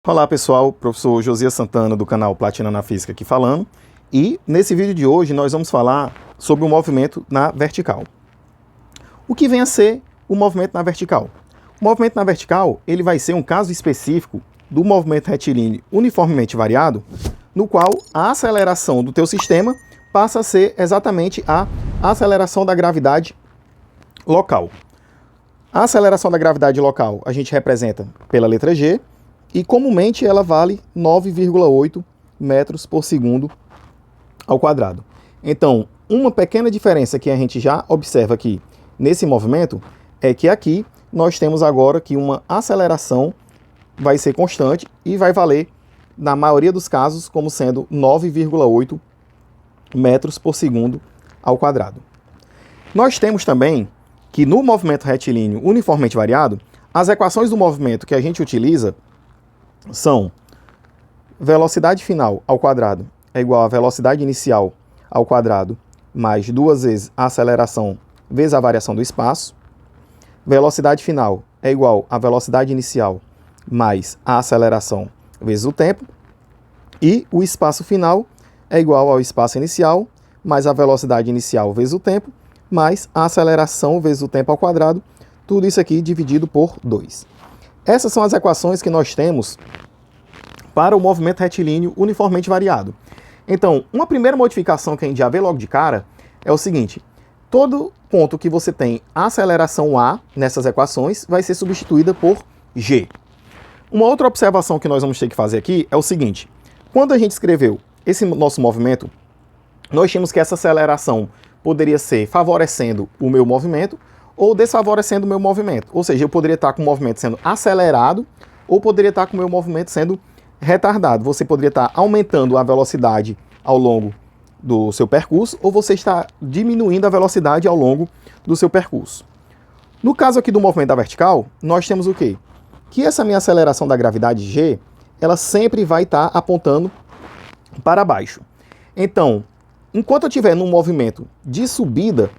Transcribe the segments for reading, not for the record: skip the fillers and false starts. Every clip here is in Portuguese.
Olá pessoal, professor Josias Santana do canal Platina na Física aqui falando. E nesse vídeo de hoje nós vamos falar sobre o movimento na vertical. O que vem a ser o movimento na vertical? O movimento na vertical ele vai ser um caso específico do movimento retilíneo uniformemente variado, no qual a aceleração do teu sistema passa a ser exatamente a aceleração da gravidade local. A aceleração da gravidade local a gente representa pela letra G, e comumente ela vale 9,8 metros por segundo ao quadrado. Então, uma pequena diferença que a gente já observa aqui nesse movimento é que aqui nós temos agora que uma aceleração vai ser constante e vai valer, na maioria dos casos, como sendo 9,8 metros por segundo ao quadrado. Nós temos também que no movimento retilíneo uniformemente variado, as equações do movimento que a gente utiliza são velocidade final ao quadrado é igual a velocidade inicial ao quadrado mais 2 vezes a aceleração vezes a variação do espaço. Velocidade final é igual a velocidade inicial mais a aceleração vezes o tempo. E o espaço final é igual ao espaço inicial mais a velocidade inicial vezes o tempo mais a aceleração vezes o tempo ao quadrado. Tudo isso aqui dividido por 2. Essas são as equações que nós temos para o movimento retilíneo uniformemente variado. Então, uma primeira modificação que a gente já vê logo de cara é o seguinte: todo ponto que você tem aceleração A nessas equações vai ser substituída por G. Uma outra observação que nós vamos ter que fazer aqui é o seguinte: quando a gente escreveu esse nosso movimento, nós tínhamos que essa aceleração poderia ser favorecendo o meu movimento ou desfavorecendo o meu movimento. Ou seja, eu poderia estar com o movimento sendo acelerado ou poderia estar com o meu movimento sendo retardado. Você poderia estar aumentando a velocidade ao longo do seu percurso ou você está diminuindo a velocidade ao longo do seu percurso. No caso aqui do movimento da vertical, nós temos o quê? Que essa minha aceleração da gravidade G, ela sempre vai estar apontando para baixo. Então, enquanto eu estiver num movimento de subida,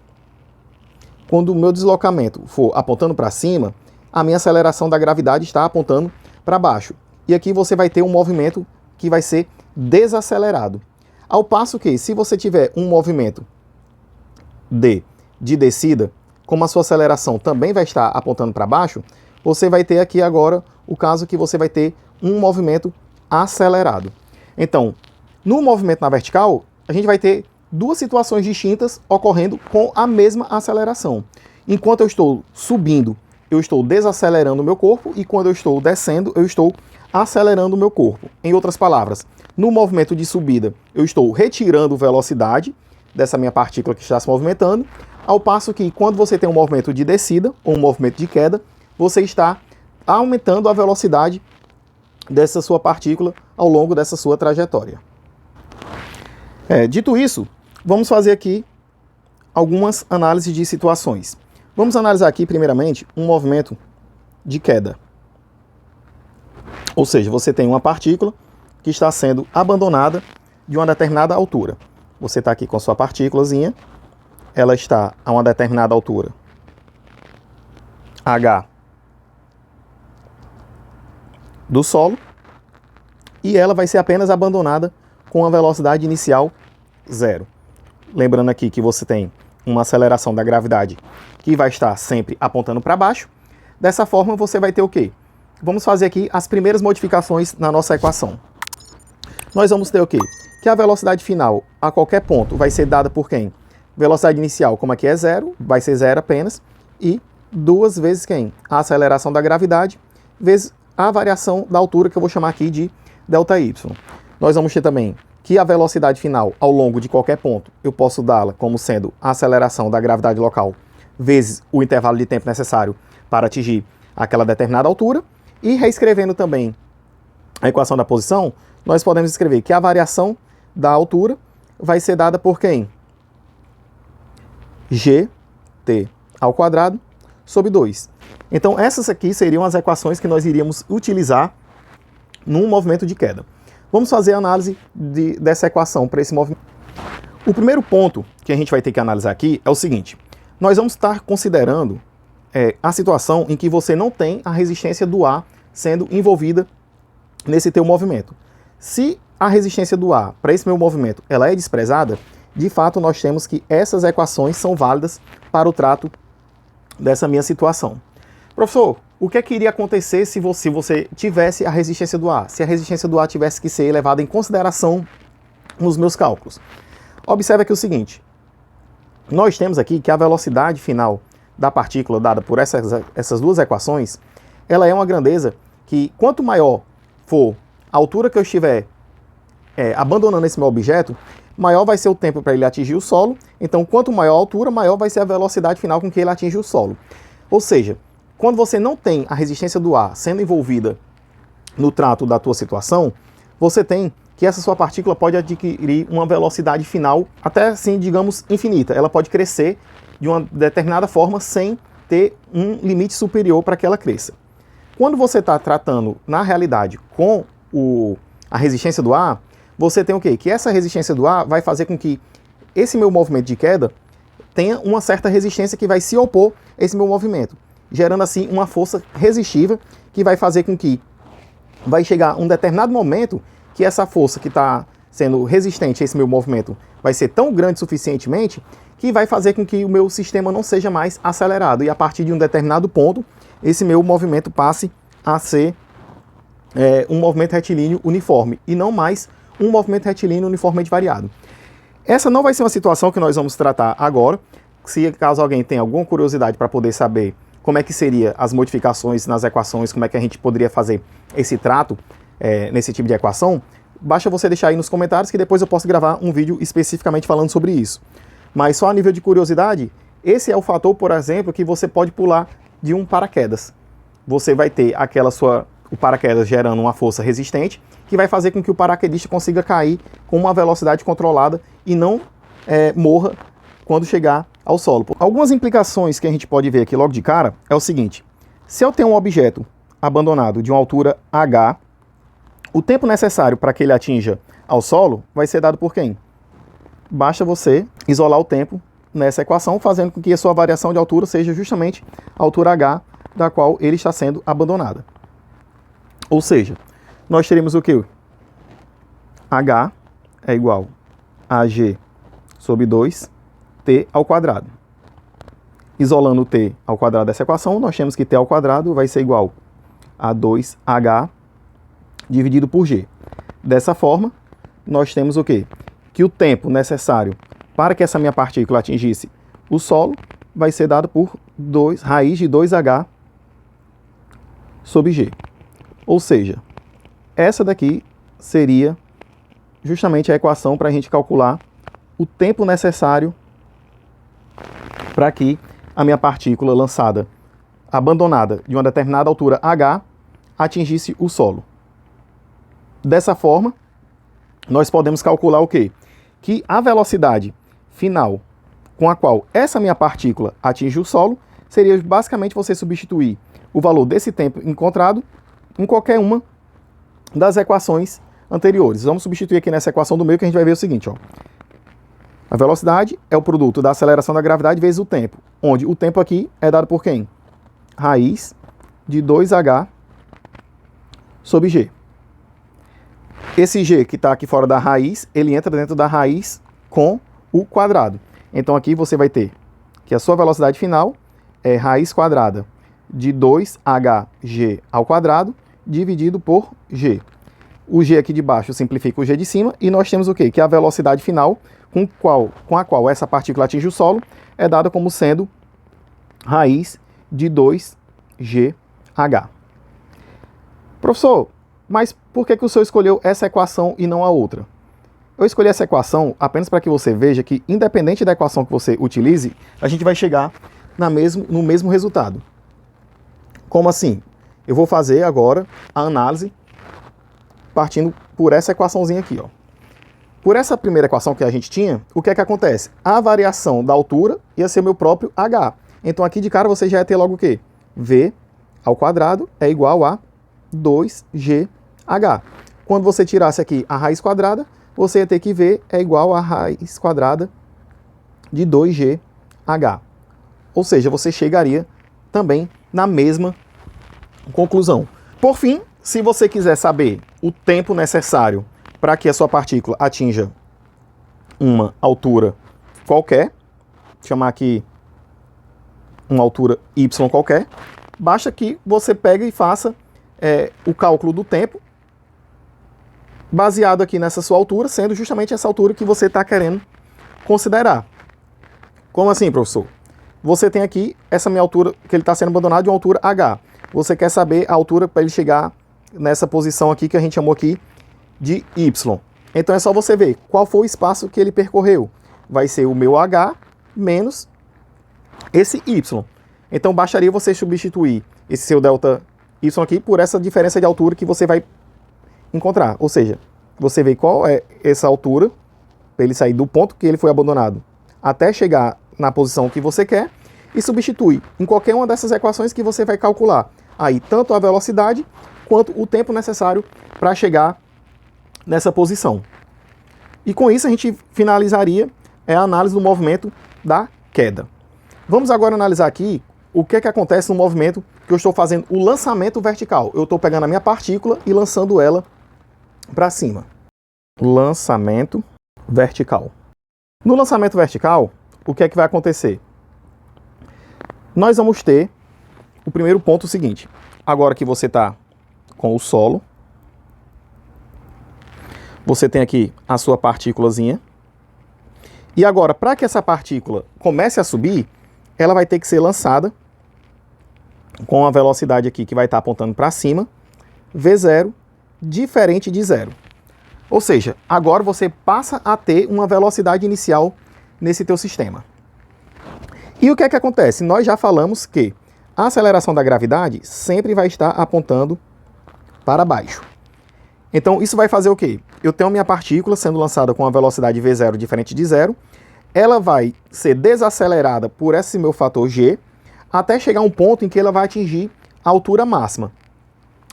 quando o meu deslocamento for apontando para cima, a minha aceleração da gravidade está apontando para baixo. E aqui você vai ter um movimento que vai ser desacelerado. Ao passo que, se você tiver um movimento de descida, como a sua aceleração também vai estar apontando para baixo, você vai ter aqui agora o caso que você vai ter um movimento acelerado. Então, no movimento na vertical, a gente vai ter duas situações distintas ocorrendo com a mesma aceleração. Enquanto eu estou subindo, eu estou desacelerando o meu corpo, e quando eu estou descendo, eu estou acelerando o meu corpo. Em outras palavras, no movimento de subida, eu estou retirando velocidade dessa minha partícula que está se movimentando, ao passo que quando você tem um movimento de descida ou um movimento de queda, você está aumentando a velocidade dessa sua partícula ao longo dessa sua trajetória. Dito isso, vamos fazer aqui algumas análises de situações. Vamos analisar aqui, primeiramente, um movimento de queda. Ou seja, você tem uma partícula que está sendo abandonada de uma determinada altura. Você está aqui com sua partículazinha, ela está a uma determinada altura, h, do solo, e ela vai ser apenas abandonada com a velocidade inicial 0. Lembrando aqui que você tem uma aceleração da gravidade que vai estar sempre apontando para baixo. Dessa forma você vai ter o quê? Vamos fazer aqui as primeiras modificações na nossa equação. Nós vamos ter o quê? Que a velocidade final a qualquer ponto vai ser dada por quem? Velocidade inicial, como aqui é 0, vai ser 0 apenas, e 2 vezes quem? A aceleração da gravidade vezes a variação da altura, que eu vou chamar aqui de ΔY. Nós vamos ter também que a velocidade final ao longo de qualquer ponto, eu posso dá-la como sendo a aceleração da gravidade local vezes o intervalo de tempo necessário para atingir aquela determinada altura. E reescrevendo também a equação da posição, nós podemos escrever que a variação da altura vai ser dada por quem? Gt ao quadrado sobre 2. Então essas aqui seriam as equações que nós iríamos utilizar num movimento de queda. Vamos fazer a análise dessa equação para esse movimento. O primeiro ponto que a gente vai ter que analisar aqui é o seguinte: nós vamos estar considerando a situação em que você não tem a resistência do ar sendo envolvida nesse teu movimento. Se a resistência do A para esse meu movimento ela é desprezada, de fato nós temos que essas equações são válidas para o trato dessa minha situação. Professor, o que é que iria acontecer se você tivesse a resistência do A? Se a resistência do A tivesse que ser levada em consideração nos meus cálculos? Observe aqui o seguinte, nós temos aqui que a velocidade final da partícula dada por essas duas equações, ela é uma grandeza que quanto maior for a altura que eu estiver abandonando esse meu objeto, maior vai ser o tempo para ele atingir o solo. Então, quanto maior a altura, maior vai ser a velocidade final com que ele atinge o solo. Ou seja, quando você não tem a resistência do ar sendo envolvida no trato da tua situação, você tem que essa sua partícula pode adquirir uma velocidade final, até assim, digamos, infinita. Ela pode crescer de uma determinada forma sem ter um limite superior para que ela cresça. Quando você está tratando, na realidade, com a resistência do ar, você tem o quê? Que essa resistência do ar vai fazer com que esse meu movimento de queda tenha uma certa resistência que vai se opor a esse meu movimento, gerando assim uma força resistível que vai fazer com que vai chegar um determinado momento que essa força que está sendo resistente a esse meu movimento vai ser tão grande suficientemente que vai fazer com que o meu sistema não seja mais acelerado e a partir de um determinado ponto esse meu movimento passe a ser um movimento retilíneo uniforme e não mais um movimento retilíneo uniformemente variado. Essa não vai ser uma situação que nós vamos tratar agora. Se caso alguém tenha alguma curiosidade para poder saber como é que seria as modificações nas equações, como é que a gente poderia fazer esse trato nesse tipo de equação, basta você deixar aí nos comentários que depois eu posso gravar um vídeo especificamente falando sobre isso. Mas só a nível de curiosidade, esse é o fator, por exemplo, que você pode pular de um paraquedas. Você vai ter o paraquedas gerando uma força resistente que vai fazer com que o paraquedista consiga cair com uma velocidade controlada e não morra quando chegar ao solo. Algumas implicações que a gente pode ver aqui logo de cara é o seguinte: se eu tenho um objeto abandonado de uma altura h, o tempo necessário para que ele atinja ao solo vai ser dado por quem? Basta você isolar o tempo nessa equação, fazendo com que a sua variação de altura seja justamente a altura h da qual ele está sendo abandonada. Ou seja, nós teremos o que? H é igual a G sobre 2t ao quadrado. Isolando o t ao quadrado dessa equação, nós temos que t ao quadrado vai ser igual a 2h dividido por g. Dessa forma, nós temos o quê? Que o tempo necessário para que essa minha partícula atingisse o solo vai ser dado por raiz de 2h sobre g. Ou seja, essa daqui seria justamente a equação para a gente calcular o tempo necessário para que a minha partícula lançada, abandonada de uma determinada altura h, atingisse o solo. Dessa forma, nós podemos calcular o quê? Que a velocidade final com a qual essa minha partícula atinge o solo seria basicamente você substituir o valor desse tempo encontrado em qualquer uma das equações anteriores. Vamos substituir aqui nessa equação do meio que a gente vai ver o seguinte, ó. A velocidade é o produto da aceleração da gravidade vezes o tempo, onde o tempo aqui é dado por quem? Raiz de 2h sobre g. Esse g que está aqui fora da raiz, ele entra dentro da raiz com o quadrado. Então aqui você vai ter que a sua velocidade final é raiz quadrada de 2hg ao quadrado dividido por g. O g aqui de baixo simplifica o g de cima e nós temos o quê? Que a velocidade final com a qual essa partícula atinge o solo é dada como sendo raiz de 2gh. Professor, mas por que o senhor escolheu essa equação e não a outra? Eu escolhi essa equação apenas para que você veja que, independente da equação que você utilize, a gente vai chegar no mesmo resultado. Como assim? Eu vou fazer agora a análise partindo por essa equaçãozinha aqui, ó. Por essa primeira equação que a gente tinha, o que é que acontece? A variação da altura ia ser meu próprio h. Então aqui de cara você já ia ter logo o quê? V ao quadrado é igual a 2gh. Quando você tirasse aqui a raiz quadrada, você ia ter que V é igual a raiz quadrada de 2gh. Ou seja, você chegaria também na mesma conclusão. Por fim, Se você quiser saber o tempo necessário para que a sua partícula atinja uma altura qualquer, chamar aqui uma altura y qualquer, basta que você pegue e faça o cálculo do tempo baseado aqui nessa sua altura, sendo justamente essa altura que você está querendo considerar. Como assim, professor? Você tem aqui essa minha altura, que ele está sendo abandonado de uma altura h. Você quer saber a altura para ele chegar nessa posição aqui que a gente chamou aqui de y. Então é só você ver qual foi o espaço que ele percorreu. Vai ser o meu h menos esse y. Então bastaria você substituir esse seu delta y aqui por essa diferença de altura que você vai encontrar. Ou seja, você vê qual é essa altura para ele sair do ponto que ele foi abandonado até chegar na posição que você quer e substitui em qualquer uma dessas equações que você vai calcular aí tanto a velocidade quanto o tempo necessário para chegar nessa posição. E com isso a gente finalizaria a análise do movimento da queda. Vamos agora analisar aqui o que é que acontece no movimento que eu estou fazendo o lançamento vertical. Eu estou pegando a minha partícula e lançando ela para cima. Lançamento vertical. No lançamento vertical, o que é que vai acontecer? Nós vamos ter o primeiro ponto seguinte. Agora que você está com o solo, você tem aqui a sua partículazinha. E agora, para que essa partícula comece a subir, ela vai ter que ser lançada com a velocidade aqui que vai estar apontando para cima, V0, diferente de zero. Ou seja, agora você passa a ter uma velocidade inicial nesse teu sistema. E o que é que acontece? Nós já falamos que a aceleração da gravidade sempre vai estar apontando para baixo. Então isso vai fazer o quê? Eu tenho minha partícula sendo lançada com a velocidade V0 diferente de zero, ela vai ser desacelerada por esse meu fator g, até chegar a um ponto em que ela vai atingir a altura máxima.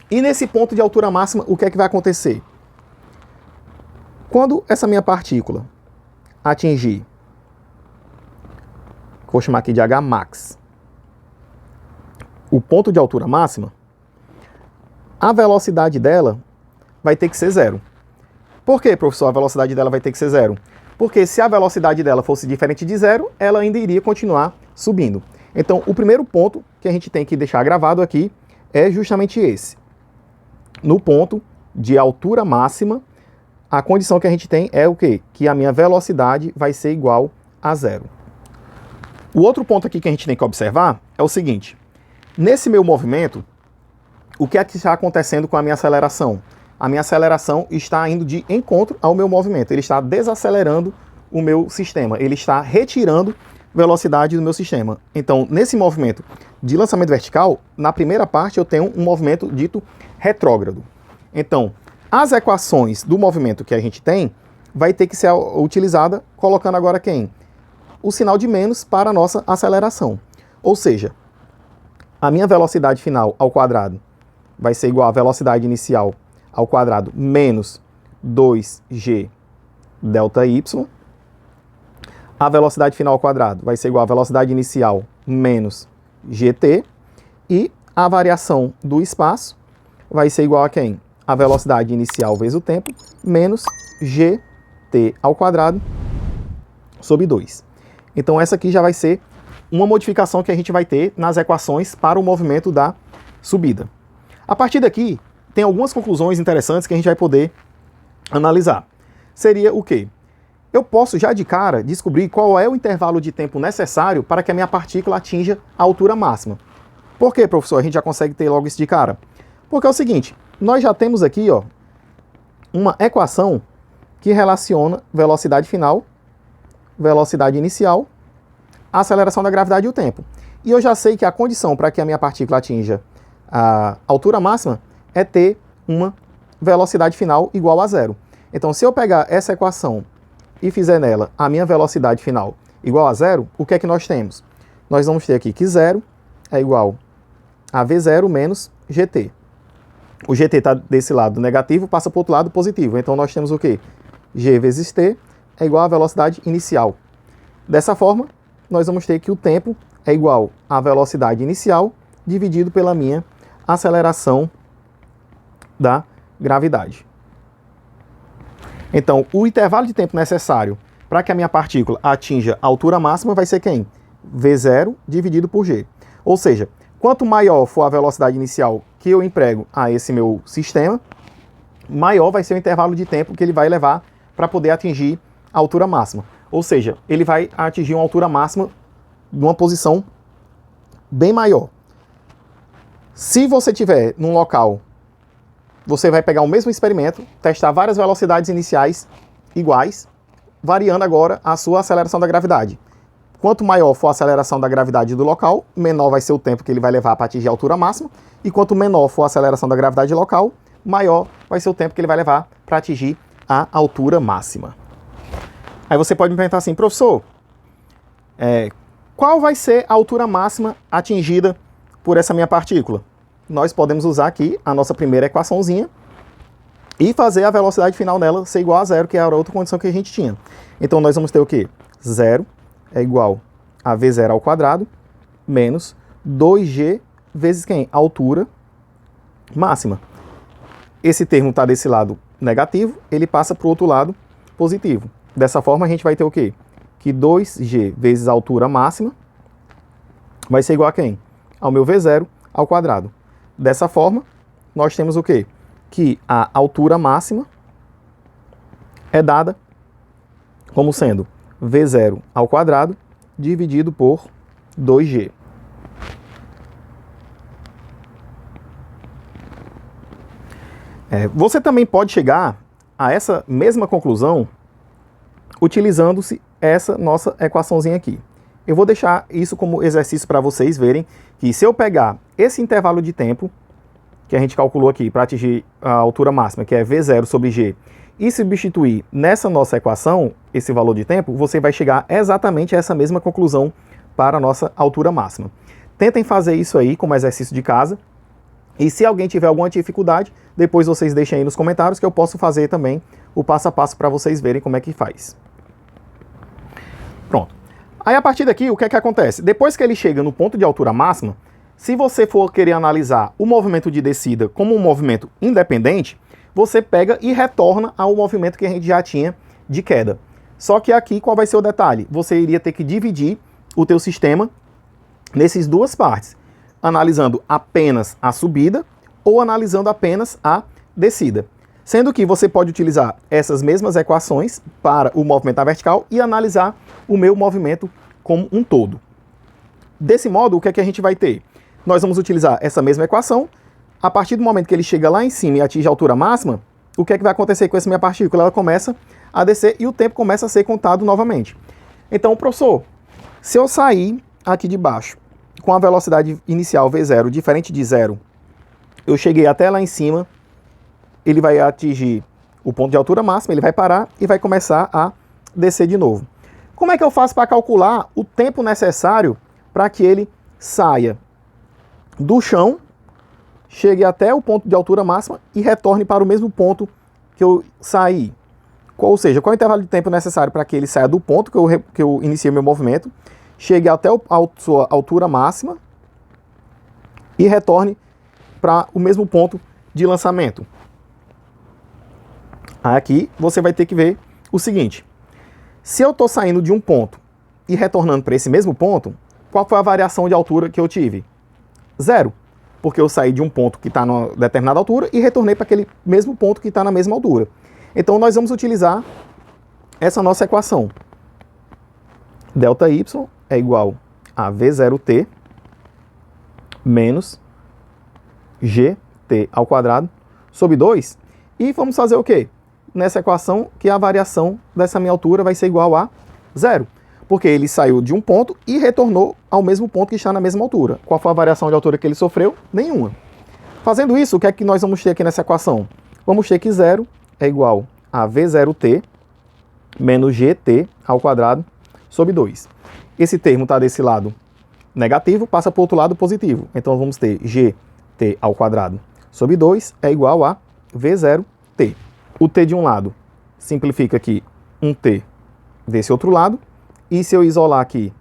E nesse ponto de altura máxima, o que é que vai acontecer? Quando essa minha partícula atingir, vou chamar aqui de H max, o ponto de altura máxima, a velocidade dela vai ter que ser zero. Por que, professor, a velocidade dela vai ter que ser zero? Porque se a velocidade dela fosse diferente de zero, ela ainda iria continuar subindo. Então, o primeiro ponto que a gente tem que deixar gravado aqui é justamente esse. No ponto de altura máxima, a condição que a gente tem é o quê? Que a minha velocidade vai ser igual a zero. O outro ponto aqui que a gente tem que observar é o seguinte. Nesse meu movimento, o que é que está acontecendo com a minha aceleração? A minha aceleração está indo de encontro ao meu movimento. Ele está desacelerando o meu sistema. Ele está retirando velocidade do meu sistema. Então, nesse movimento de lançamento vertical, na primeira parte eu tenho um movimento dito retrógrado. Então, as equações do movimento que a gente tem vai ter que ser utilizada colocando agora quem? O sinal de menos para a nossa aceleração. Ou seja, a minha velocidade final ao quadrado vai ser igual à velocidade inicial ao quadrado menos 2g delta y. A velocidade final ao quadrado vai ser igual à velocidade inicial menos gt. E a variação do espaço vai ser igual a quem? A velocidade inicial vezes o tempo menos gt ao quadrado sobre 2. Então essa aqui já vai ser uma modificação que a gente vai ter nas equações para o movimento da subida. A partir daqui, tem algumas conclusões interessantes que a gente vai poder analisar. Seria o quê? Eu posso já de cara descobrir qual é o intervalo de tempo necessário para que a minha partícula atinja a altura máxima. Por quê, professor? A gente já consegue ter logo isso de cara. Porque é o seguinte, nós já temos aqui uma equação que relaciona velocidade final, velocidade inicial, a aceleração da gravidade e o tempo. E eu já sei que a condição para que a minha partícula atinja a altura máxima é ter uma velocidade final igual a zero. Então, se eu pegar essa equação e fizer nela a minha velocidade final igual a zero, o que é que nós temos? Nós vamos ter aqui que zero é igual a V0 menos GT. O GT está desse lado negativo, passa para o outro lado positivo. Então, nós temos o quê? G vezes T é igual à velocidade inicial. Dessa forma, nós vamos ter que o tempo é igual à velocidade inicial dividido pela minha aceleração da gravidade. Então, o intervalo de tempo necessário para que a minha partícula atinja a altura máxima vai ser quem? V0 dividido por G. Ou seja, quanto maior for a velocidade inicial que eu emprego a esse meu sistema, maior vai ser o intervalo de tempo que ele vai levar para poder atingir a altura máxima. Ou seja, ele vai atingir uma altura máxima numa posição bem maior. Se você estiver num local, você vai pegar o mesmo experimento, testar várias velocidades iniciais iguais, variando agora a sua aceleração da gravidade. Quanto maior for a aceleração da gravidade do local, menor vai ser o tempo que ele vai levar para atingir a altura máxima, e quanto menor for a aceleração da gravidade local, maior vai ser o tempo que ele vai levar para atingir a altura máxima. Aí você pode me perguntar assim, professor, qual vai ser a altura máxima atingida por essa minha partícula? Nós podemos usar aqui a nossa primeira equaçãozinha e fazer a velocidade final dela ser igual a zero, que era a outra condição que a gente tinha. Então nós vamos ter o quê? 0 é igual a V0 ao quadrado menos 2G vezes quem? A altura máxima. Esse termo está desse lado negativo, ele passa para o outro lado positivo. Dessa forma a gente vai ter o quê? Que 2G vezes a altura máxima vai ser igual a quem? Ao meu V0 ao quadrado. Dessa forma, nós temos o quê? Que a altura máxima é dada como sendo V0 ao quadrado dividido por 2G. Você também pode chegar a essa mesma conclusão utilizando-se essa nossa equaçãozinha aqui. Eu vou deixar isso como exercício para vocês verem que se eu pegar esse intervalo de tempo que a gente calculou aqui para atingir a altura máxima, que é V0 sobre G, e substituir nessa nossa equação esse valor de tempo, você vai chegar exatamente a essa mesma conclusão para a nossa altura máxima. Tentem fazer isso aí como exercício de casa, e se alguém tiver alguma dificuldade, depois vocês deixem aí nos comentários que eu posso fazer também o passo a passo para vocês verem como é que faz. Pronto. Aí a partir daqui, o que é que acontece? Depois que ele chega no ponto de altura máxima, se você for querer analisar o movimento de descida como um movimento independente, você pega e retorna ao movimento que a gente já tinha de queda. Só que aqui, qual vai ser o detalhe? Você iria ter que dividir o teu sistema nessas duas partes, analisando apenas a subida ou analisando apenas a descida. Sendo que você pode utilizar essas mesmas equações para o movimento na vertical e analisar o meu movimento como um todo. Desse modo, o que é que a gente vai ter? Nós vamos utilizar essa mesma equação. A partir do momento que ele chega lá em cima e atinge a altura máxima, o que é que vai acontecer com essa minha partícula? Ela começa a descer e o tempo começa a ser contado novamente. Então, professor, se eu sair aqui de baixo com a velocidade inicial V0 diferente de zero, eu cheguei até lá em cima, ele vai atingir o ponto de altura máxima, ele vai parar e vai começar a descer de novo. Como é que eu faço para calcular o tempo necessário para que ele saia do chão, chegue até o ponto de altura máxima e retorne para o mesmo ponto que eu saí? Ou seja, qual é o intervalo de tempo necessário para que ele saia do ponto que eu iniciei meu movimento, chegue até a sua altura máxima e retorne para o mesmo ponto de lançamento? Aqui você vai ter que ver o seguinte: se eu estou saindo de um ponto e retornando para esse mesmo ponto, qual foi a variação de altura que eu tive? Zero, porque eu saí de um ponto que está numa determinada altura e retornei para aquele mesmo ponto que está na mesma altura. Então nós vamos utilizar essa nossa equação. Delta y é igual a V0t menos gt ao quadrado sobre 2. E vamos fazer o quê? Nessa equação que a variação dessa minha altura vai ser igual a zero. Porque ele saiu de um ponto e retornou ao mesmo ponto que está na mesma altura. Qual foi a variação de altura que ele sofreu? Nenhuma. Fazendo isso, o que é que nós vamos ter aqui nessa equação? Vamos ter que 0 é igual a V0t menos gt ao quadrado sobre 2. Esse termo está desse lado negativo, passa para o outro lado positivo. Então vamos ter gt ao quadrado sobre 2 é igual a V0t. O t de um lado simplifica aqui um t desse outro lado. E se eu isolar aqui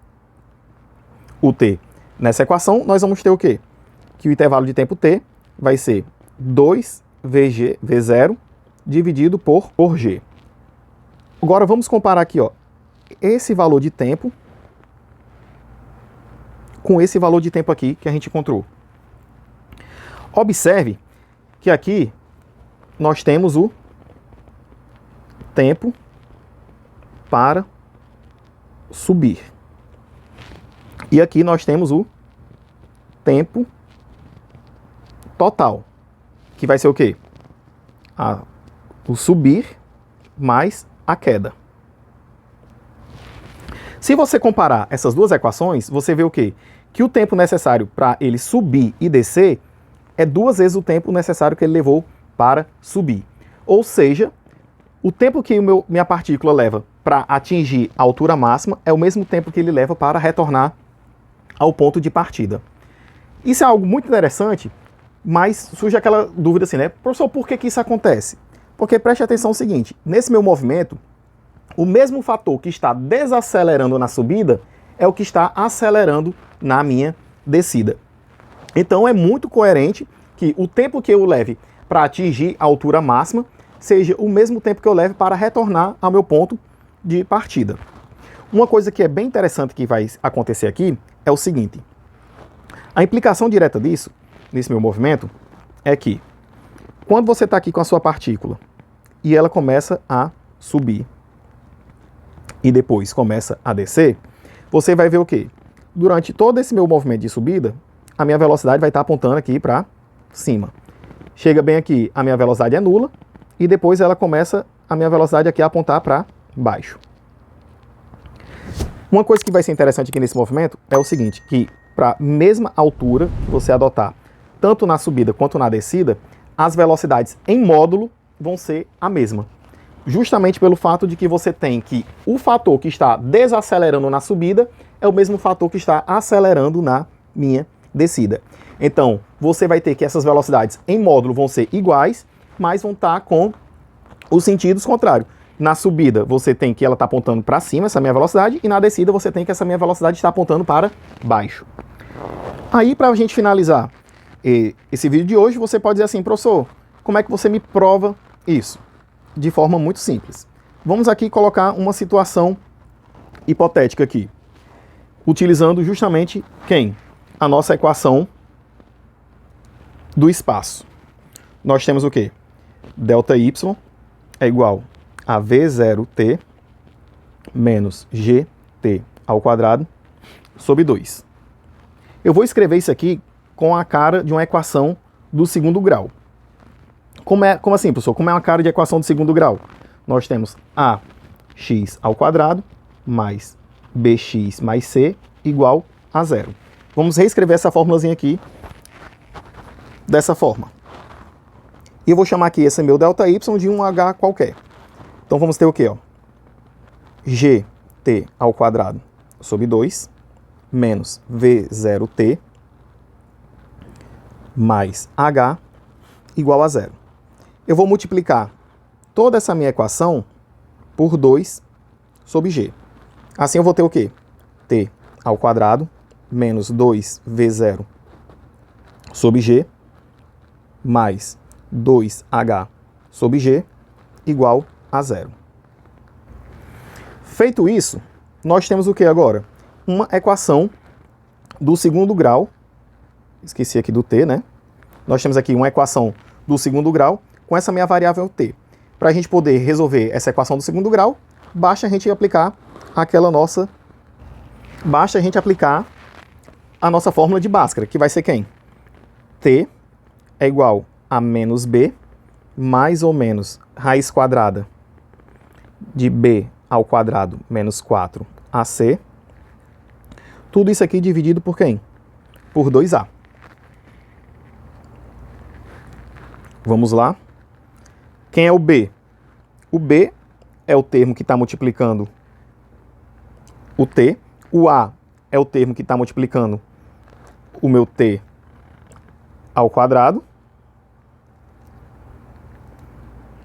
o t nessa equação, nós vamos ter o quê? Que o intervalo de tempo t vai ser 2 VG, V0 dividido por G. Agora vamos comparar aqui, ó, esse valor de tempo com esse valor de tempo aqui que a gente encontrou. Observe que aqui nós temos o tempo para subir. E aqui nós temos o tempo total, que vai ser o quê? O subir mais a queda. Se você comparar essas duas equações, você vê o quê? Que o tempo necessário para ele subir e descer é 2 vezes o tempo necessário que ele levou para subir. Ou seja, o tempo que minha partícula leva para atingir a altura máxima é o mesmo tempo que ele leva para retornar ao ponto de partida. Isso é algo muito interessante, mas surge aquela dúvida assim, né? Professor, por que isso acontece? Porque preste atenção no seguinte, nesse meu movimento, o mesmo fator que está desacelerando na subida é o que está acelerando na minha descida. Então é muito coerente que o tempo que eu leve para atingir a altura máxima seja o mesmo tempo que eu leve para retornar ao meu ponto de partida. Uma coisa que é bem interessante que vai acontecer aqui é o seguinte. A implicação direta disso, nesse meu movimento, é que quando você está aqui com a sua partícula e ela começa a subir e depois começa a descer, você vai ver o quê? Durante todo esse meu movimento de subida, a minha velocidade vai estar apontando aqui para cima. Chega bem aqui, a minha velocidade é nula, e depois ela começa a minha velocidade aqui a apontar para baixo. Uma coisa que vai ser interessante aqui nesse movimento é o seguinte, que para a mesma altura que você adotar, tanto na subida quanto na descida, as velocidades em módulo vão ser a mesma. Justamente pelo fato de que você tem que o fator que está desacelerando na subida é o mesmo fator que está acelerando na minha descida. Então, você vai ter que essas velocidades em módulo vão ser iguais, mas vão estar com os sentidos contrários. Na subida, você tem que ela está apontando para cima, essa minha velocidade, e na descida você tem que essa minha velocidade está apontando para baixo. Aí, para a gente finalizar esse vídeo de hoje, você pode dizer assim, professor, como é que você me prova isso? De forma muito simples. Vamos aqui colocar uma situação hipotética aqui, utilizando justamente quem? A nossa equação do espaço. Nós temos o quê? ΔY é igual a V0t menos GT ao quadrado sobre 2. Eu vou escrever isso aqui com a cara de uma equação do segundo grau. Como assim, professor? Como é uma cara de equação do segundo grau? Nós temos ax ao quadrado mais bx mais c igual a 0. Vamos reescrever essa fórmulazinha aqui dessa forma. E eu vou chamar aqui esse meu ΔY de um h qualquer. Então vamos ter o quê? Ó? gt ao quadrado sobre 2 menos v0t mais h igual a 0. Eu vou multiplicar toda essa minha equação por 2 sobre g. Assim eu vou ter o quê? t ao quadrado menos 2v0 sobre g mais 2h sobre g igual a 0. Feito isso, nós temos o que agora? Uma equação do segundo grau. Esqueci aqui do t, né? Nós temos aqui uma equação do segundo grau com essa minha variável t. Para a gente poder resolver essa equação do segundo grau, basta a gente aplicar a nossa fórmula de Bhaskara, que vai ser quem? T é igual a menos b, mais ou menos raiz quadrada de b ao quadrado menos 4ac. Tudo isso aqui dividido por quem? Por 2a. Vamos lá. Quem é o b? O b é o termo que está multiplicando o t. O a é o termo que está multiplicando o meu t ao quadrado,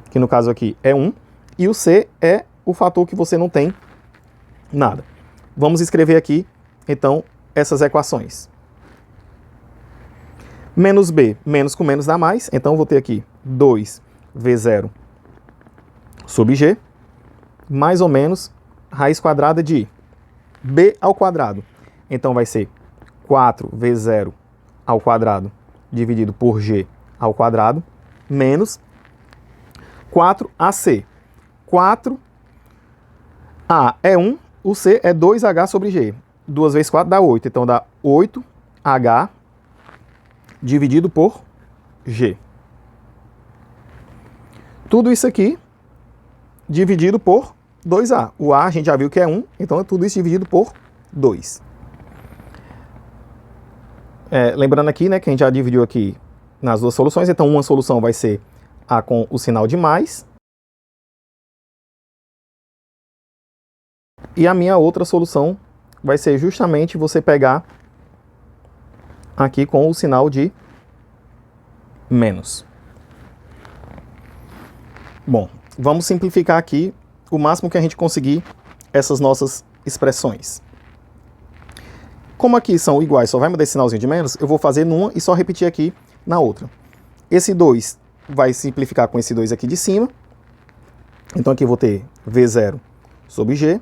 que no caso aqui é 1. E o c é o fator que você não tem nada. Vamos escrever aqui, então, essas equações. Menos b, menos com menos dá mais. Então, eu vou ter aqui 2v0 sobre g, mais ou menos raiz quadrada de b ao quadrado. Então vai ser 4v0 ao quadrado dividido por g ao quadrado, menos 4ac. 4a é 1, o c é 2h sobre g. 2 vezes 4 dá 8, então dá 8h dividido por g. Tudo isso aqui dividido por 2a. O a gente já viu que é 1, então é tudo isso dividido por 2. Lembrando aqui, né, que a gente já dividiu aqui nas duas soluções, então uma solução vai ser a com o sinal de mais, e a minha outra solução vai ser justamente você pegar aqui com o sinal de menos. Bom, vamos simplificar aqui o máximo que a gente conseguir essas nossas expressões. Como aqui são iguais, só vai mudar esse sinalzinho de menos, eu vou fazer numa e só repetir aqui na outra. Esse 2 vai simplificar com esse 2 aqui de cima. Então aqui eu vou ter v0 sobre g,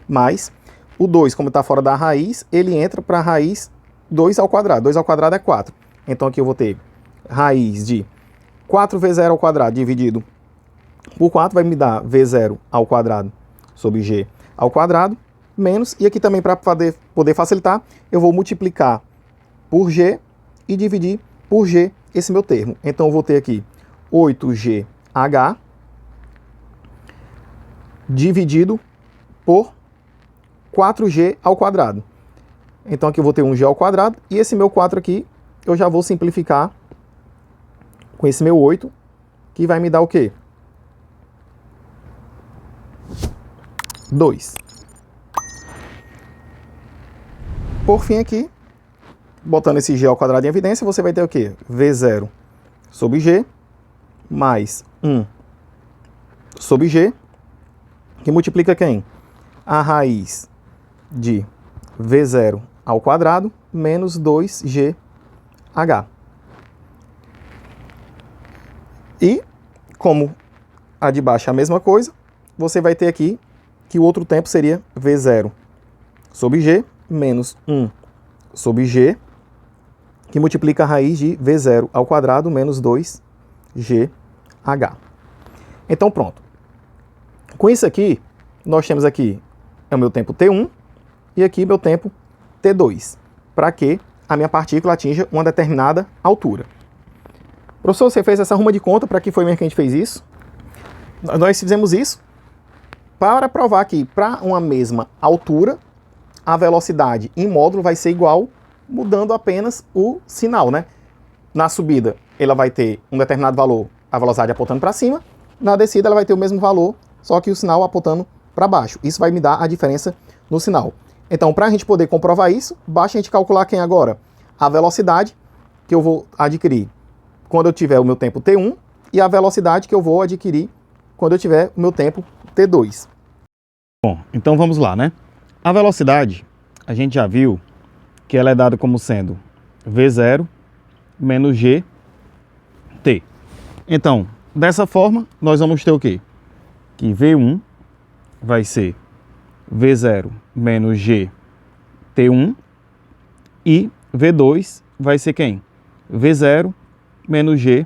mais o 2, como está fora da raiz, ele entra para a raiz 2 ao quadrado. 2 ao quadrado é 4. Então aqui eu vou ter raiz de 4v0 ao quadrado dividido por 4 vai me dar v0 ao quadrado sobre g ao quadrado, menos, e aqui também para poder facilitar, eu vou multiplicar por g e dividir por g esse meu termo. Então eu vou ter aqui 8gh dividido por 4g ao quadrado. Então aqui eu vou ter 1g ao quadrado, e esse meu 4 aqui eu já vou simplificar com esse meu 8, que vai me dar o quê? 2. Por fim aqui, botando esse g ao quadrado em evidência, você vai ter o quê? v0 sobre g mais 1 sobre g, que multiplica quem? A raiz de v0 ao quadrado menos 2gh. E, como a de baixo é a mesma coisa, você vai ter aqui que o outro tempo seria v0 sobre g menos 1 sobre g, que multiplica a raiz de v0 ao quadrado menos 2gh. Então pronto. Com isso aqui, nós temos aqui é o meu tempo t1 e aqui meu tempo t2, para que a minha partícula atinja uma determinada altura. Professor, você fez essa arruma de conta, para que foi mesmo que a gente fez isso? Nós fizemos isso para provar que para uma mesma altura, a velocidade em módulo vai ser igual, mudando apenas o sinal, né? Na subida, ela vai ter um determinado valor, a velocidade apontando para cima. Na descida, ela vai ter o mesmo valor, só que o sinal apontando para baixo. Isso vai me dar a diferença no sinal. Então, para a gente poder comprovar isso, basta a gente calcular quem agora? A velocidade que eu vou adquirir quando eu tiver o meu tempo t1 e a velocidade que eu vou adquirir quando eu tiver o meu tempo t2. Bom, então vamos lá, né? A velocidade, a gente já viu que ela é dada como sendo v0 menos gt. Então, dessa forma, nós vamos ter o quê? Que v1 vai ser v0 menos g t1 e v2 vai ser quem? v0 menos g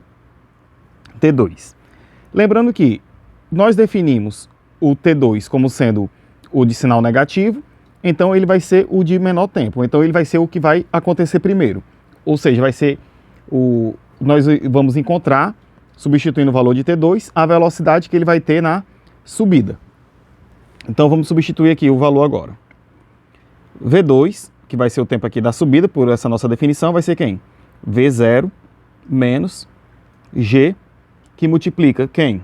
t2. Lembrando que nós definimos o t2 como sendo o de sinal negativo, então ele vai ser o de menor tempo. Então ele vai ser o que vai acontecer primeiro. Ou seja, vai ser nós vamos encontrar, substituindo o valor de t2, a velocidade que ele vai ter na subida. Então vamos substituir aqui o valor agora. v2, que vai ser o tempo aqui da subida, por essa nossa definição, vai ser quem? v0 menos g, que multiplica quem?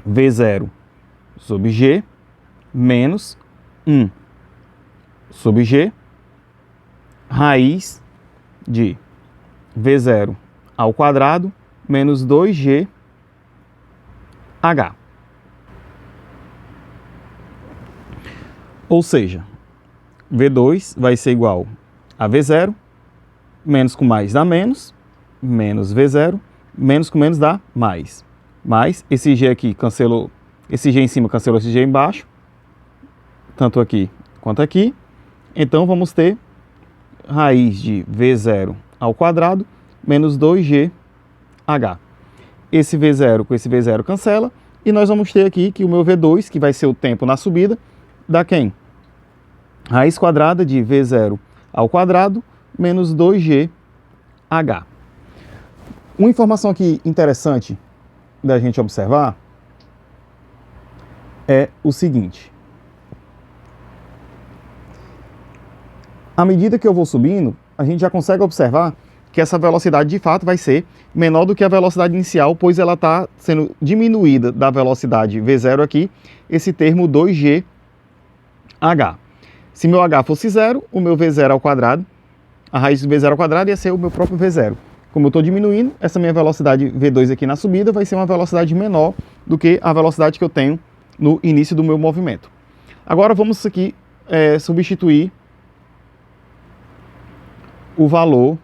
v0 sobre g menos 1 sobre g, raiz de v0 ao quadrado menos 2gh. Ou seja, v2 vai ser igual a v0, menos com mais dá menos v0, Menos com menos dá mais. Mais, esse G aqui cancelou, esse G em cima cancelou esse G embaixo, tanto aqui quanto aqui. Então vamos ter raiz de V0 ao quadrado menos 2GH. Esse V0 com esse V0 cancela, e nós vamos ter aqui que o meu V2, que vai ser o tempo na subida, dá quem? Raiz quadrada de V0 ao quadrado menos 2GH. Uma informação aqui interessante da gente observar é o seguinte. À medida que eu vou subindo, a gente já consegue observar que essa velocidade de fato vai ser menor do que a velocidade inicial, pois ela está sendo diminuída da velocidade V0 aqui, esse termo 2GH. Se meu H fosse 0, o meu V0 ao quadrado, a raiz do V0 ao quadrado ia ser o meu próprio V0. Como eu estou diminuindo, essa minha velocidade V2 aqui na subida vai ser uma velocidade menor do que a velocidade que eu tenho no início do meu movimento. Agora vamos aqui substituir o valor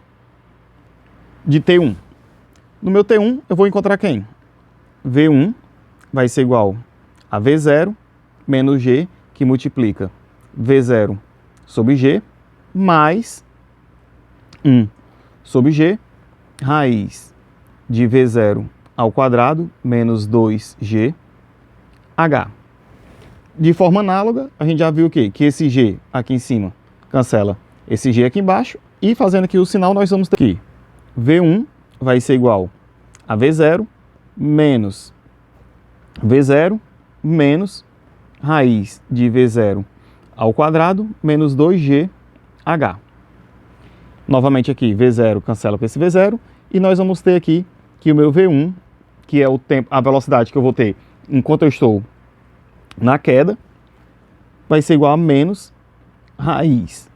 de T1. No meu T1 eu vou encontrar quem? V1 vai ser igual a V0 menos G, que multiplica V0 sobre G, mais 1 sobre G, raiz de V0 ao quadrado menos 2GH. De forma análoga, a gente já viu o quê? Que esse G aqui em cima cancela esse G aqui embaixo, e fazendo aqui o sinal, nós vamos ter aqui V1 vai ser igual a V0 menos V0 menos raiz de V0 ao quadrado menos 2GH. Novamente aqui, V0 cancela com esse V0, e nós vamos ter aqui que o meu V1, que é o tempo, a velocidade que eu vou ter enquanto eu estou na queda, vai ser igual a menos raiz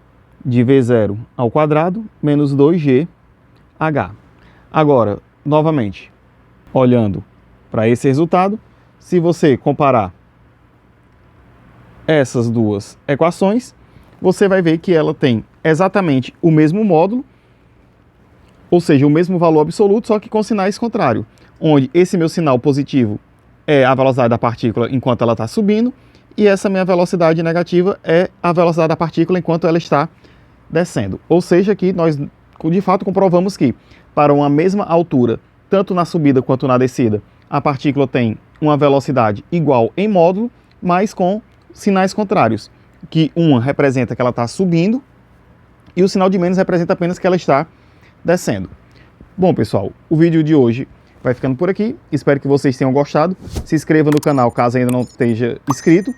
de V0 ao quadrado menos 2GH. Agora, novamente, olhando para esse resultado, se você comparar essas duas equações, você vai ver que ela tem exatamente o mesmo módulo, ou seja, o mesmo valor absoluto, só que com sinais contrários, onde esse meu sinal positivo é a velocidade da partícula enquanto ela está subindo, e essa minha velocidade negativa é a velocidade da partícula enquanto ela está descendo. Ou seja, que nós de fato comprovamos que para uma mesma altura, tanto na subida quanto na descida, a partícula tem uma velocidade igual em módulo, mas com sinais contrários, que uma representa que ela está subindo e o sinal de menos representa apenas que ela está descendo. Bom, pessoal, o vídeo de hoje vai ficando por aqui. Espero que vocês tenham gostado. Se inscreva no canal caso ainda não esteja inscrito.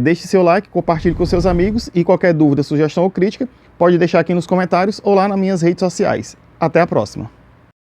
Deixe seu like, compartilhe com seus amigos e qualquer dúvida, sugestão ou crítica, pode deixar aqui nos comentários ou lá nas minhas redes sociais. Até a próxima!